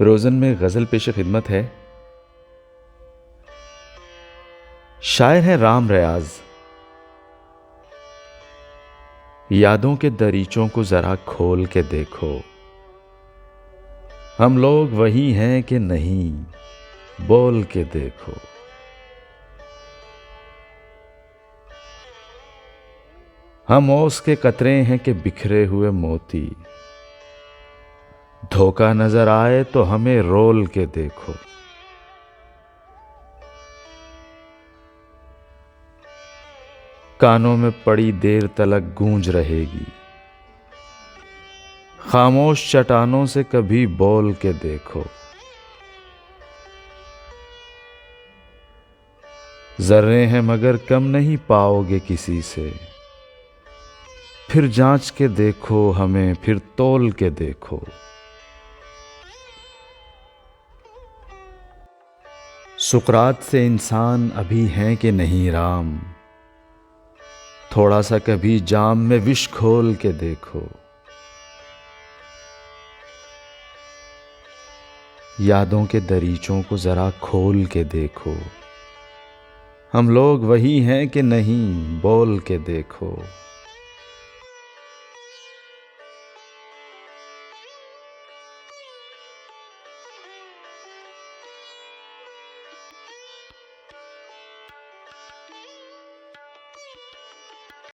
रोज़न में गज़ल पेश खिदमत है। शायर है राम रियाज। यादों के दरीचों को ज़रा खोल के देखो, हम लोग वही हैं कि नहीं, बोल के देखो। हम ओस के कतरे हैं कि बिखरे हुए मोती, धोखा नजर आए तो हमें रोल के देखो। कानों में पड़ी देर तलक गूंज रहेगी, खामोश चट्टानों से कभी बोल के देखो। जर्रे हैं मगर कम नहीं पाओगे किसी से, फिर जांच के देखो हमें, फिर तोल के देखो। सुकरात से इंसान अभी हैं कि नहीं राम, थोड़ा सा कभी जाम में विष खोल के देखो। यादों के दरीचों को जरा खोल के देखो, हम लोग वही हैं कि नहीं, बोल के देखो।